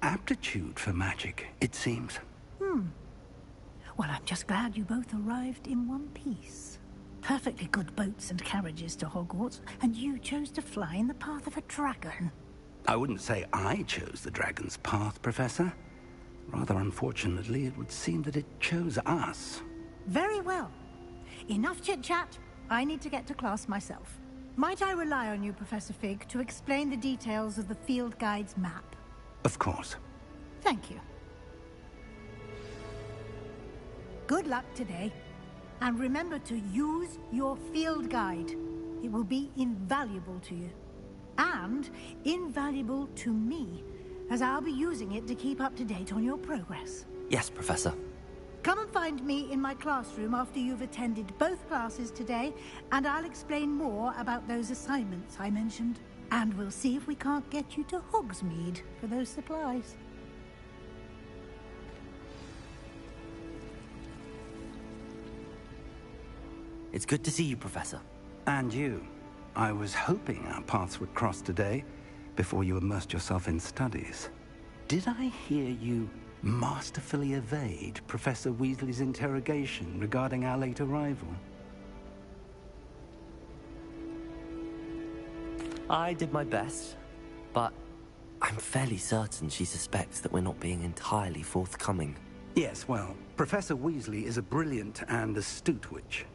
aptitude for magic, it seems. Well, I'm just glad you both arrived in one piece. Perfectly good boats and carriages to Hogwarts, and you chose to fly in the path of a dragon. I wouldn't say I chose the dragon's path, Professor. Rather unfortunately, it would seem that it chose us. Very well. Enough chit-chat. I need to get to class myself. Might I rely on you, Professor Fig, to explain the details of the field guide's map? Of course. Thank you. Good luck today. And remember to use your field guide. It will be invaluable to you. And invaluable to me, as I'll be using it to keep up to date on your progress. Yes, Professor. Come and find me in my classroom after you've attended both classes today, and I'll explain more about those assignments I mentioned. And we'll see if we can't get you to Hogsmeade for those supplies. It's good to see you, Professor. And you. I was hoping our paths would cross today, before you immersed yourself in studies. Did I hear you masterfully evade Professor Weasley's interrogation regarding our late arrival? I did my best, but I'm fairly certain she suspects that we're not being entirely forthcoming. Yes, well, Professor Weasley is a brilliant and astute witch.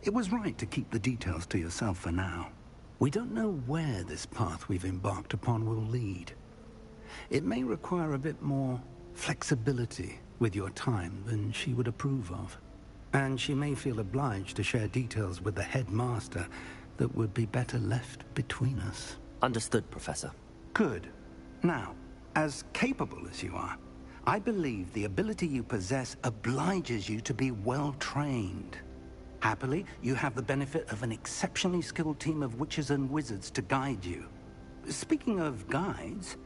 It was right to keep the details to yourself for now. We don't know where this path we've embarked upon will lead. It may require a bit more flexibility with your time than she would approve of. And she may feel obliged to share details with the headmaster that would be better left between us. Understood, Professor. Good. Now, as capable as you are, I believe the ability you possess obliges you to be well trained. Happily, you have the benefit of an exceptionally skilled team of witches and wizards to guide you. Speaking of guides,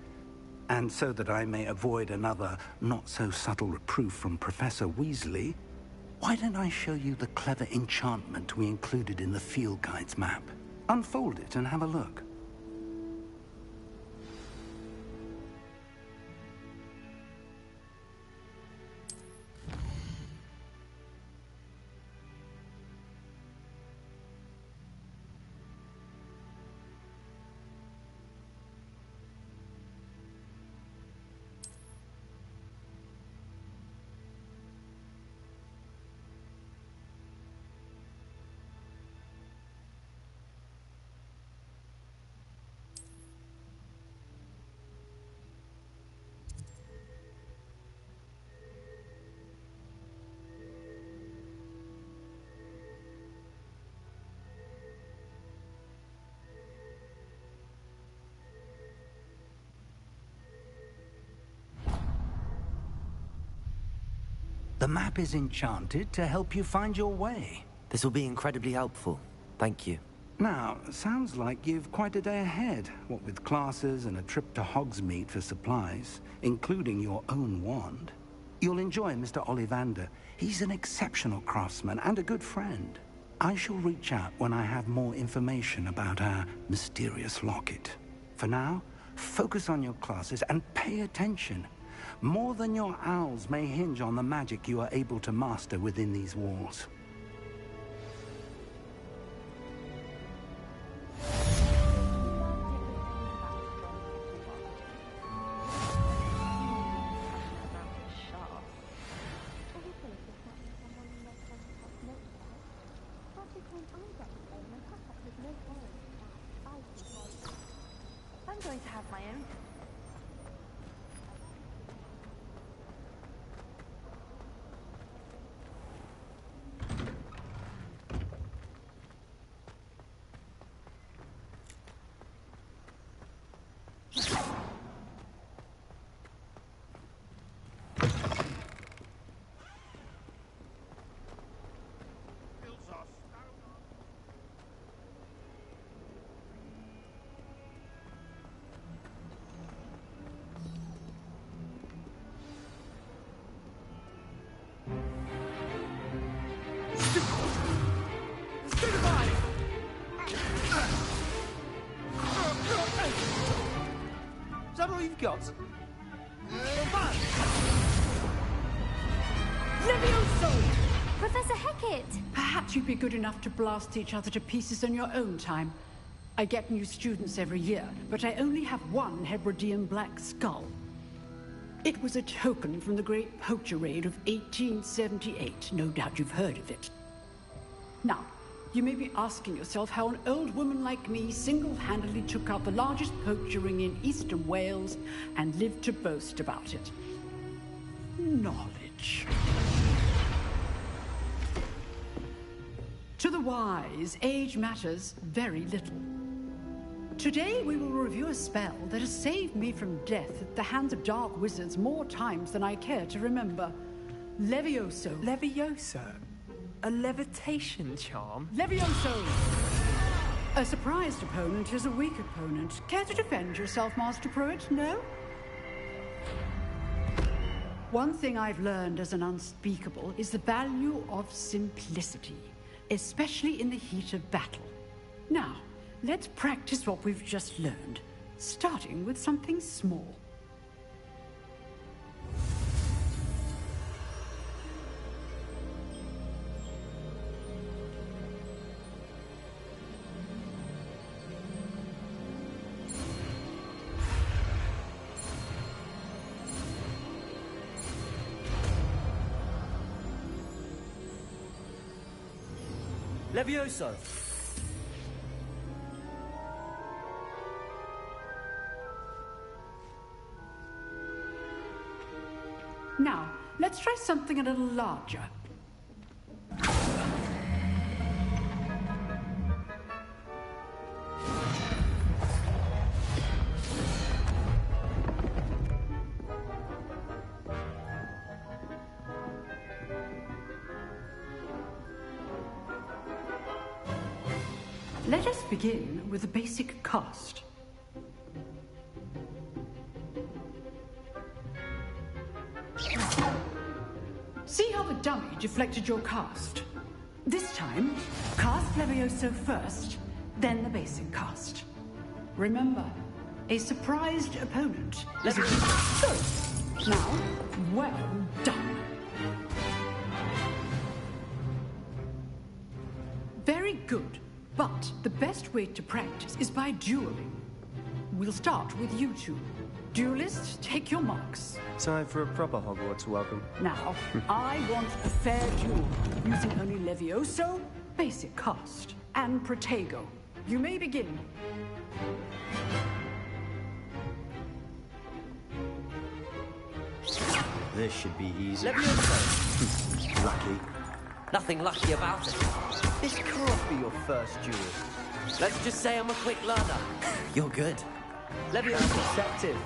and so that I may avoid another not-so-subtle reproof from Professor Weasley, why don't I show you the clever enchantment we included in the field guide's map? Unfold it and have a look. The map is enchanted to help you find your way. This will be incredibly helpful. Thank you. Now, sounds like you've quite a day ahead, what with classes and a trip to Hogsmeade for supplies, including your own wand. You'll enjoy Mr. Ollivander. He's an exceptional craftsman and a good friend. I shall reach out when I have more information about our mysterious locket. For now, focus on your classes and pay attention. More than your owls may hinge on the magic you are able to master within these walls. I'm going to have my own. Is that all you've got? Levioso! Professor Hecat! Perhaps you'd be good enough to blast each other to pieces in your own time. I get new students every year, but I only have one Hebridean black skull. It was a token from the Great Poacher Raid of 1878. No doubt you've heard of it. Now, you may be asking yourself how an old woman like me single-handedly took out the largest poacher ring in eastern Wales and lived to boast about it. Knowledge. To the wise, age matters very little. Today we will review a spell that has saved me from death at the hands of dark wizards more times than I care to remember. Levioso. Levioso? A levitation charm? Levioso! A surprised opponent is a weak opponent. Care to defend yourself, Master Pruitt? No? One thing I've learned as an unspeakable is the value of simplicity, especially in the heat of battle. Now, let's practice what we've just learned, starting with something small. Levioso! Now, let's try something a little larger. Let us begin with the basic cast. See how the dummy deflected your cast? This time, cast Levioso first, then the basic cast. Remember, a surprised opponent is a So, now, well done. Very good, but the best way to practice is by dueling. We'll start with you two. Duelists, take your marks. Time for a proper Hogwarts welcome. Now, I want a fair duel, using only Levioso, basic cast, and Protego. You may begin. This should be easy. Levioso! Lucky. Nothing lucky about it. This can't be your first duel. Let's just say I'm a quick learner. You're good. Levioso perceptive.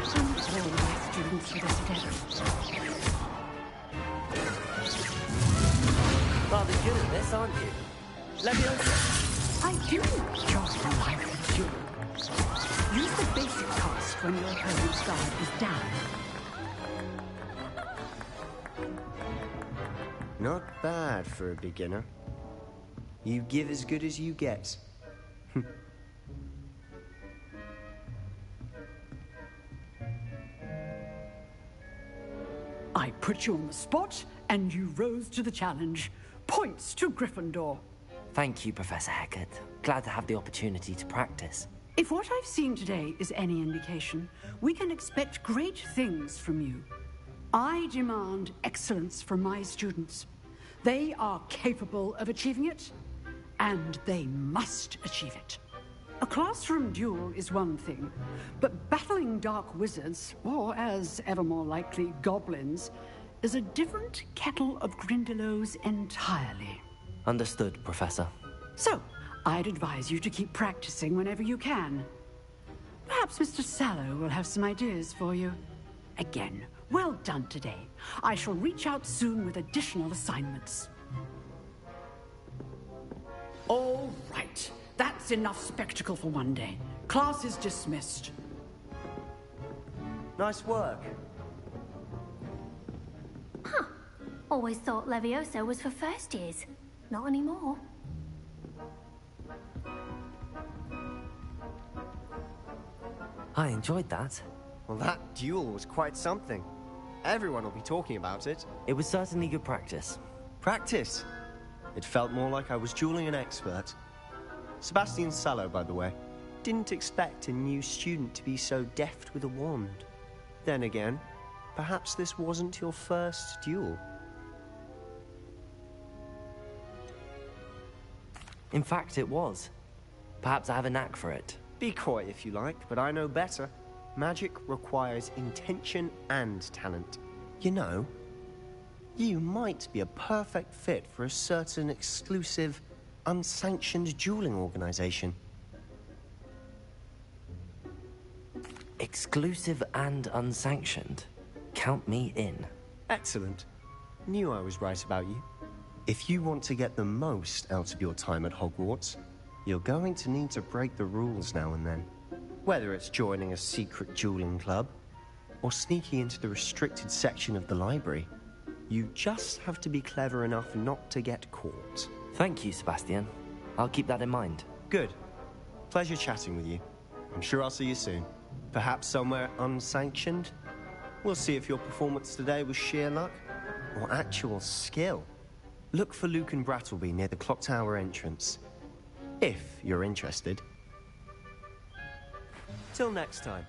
Some of my students with us today. Rather good at this, aren't you? Levioso. I do enjoy life duel. Use the basic cast when your opponent's guard is down. Not bad for a beginner. You give as good as you get. I put you on the spot, and you rose to the challenge. Points to Gryffindor. Thank you, Professor Hecat. Glad to have the opportunity to practice. If what I've seen today is any indication, we can expect great things from you. I demand excellence from my students. They are capable of achieving it, and they must achieve it. A classroom duel is one thing, but battling dark wizards, or as ever more likely, goblins, is a different kettle of Grindylows entirely. Understood, Professor. So, I'd advise you to keep practicing whenever you can. Perhaps Mr. Sallow will have some ideas for you. Again, well done today. I shall reach out soon with additional assignments. All right. That's enough spectacle for one day. Class is dismissed. Nice work. Huh. Always thought Levioso was for first years. Not anymore. I enjoyed that. Well, that duel was quite something. Everyone will be talking about it. It was certainly good practice. Practice? It felt more like I was dueling an expert. Sebastian Sallow, by the way. Didn't expect a new student to be so deft with a wand. Then again, perhaps this wasn't your first duel. In fact, it was. Perhaps I have a knack for it. Be coy if you like, but I know better. Magic requires intention and talent. You know, you might be a perfect fit for a certain exclusive, unsanctioned dueling organization. Exclusive and unsanctioned? Count me in. Excellent. Knew I was right about you. If you want to get the most out of your time at Hogwarts, you're going to need to break the rules now and then. Whether it's joining a secret dueling club, or sneaking into the restricted section of the library, you just have to be clever enough not to get caught. Thank you, Sebastian. I'll keep that in mind. Good. Pleasure chatting with you. I'm sure I'll see you soon. Perhaps somewhere unsanctioned? We'll see if your performance today was sheer luck, or actual skill. Look for Luke and Brattleby near the clock tower entrance. If you're interested. Till next time.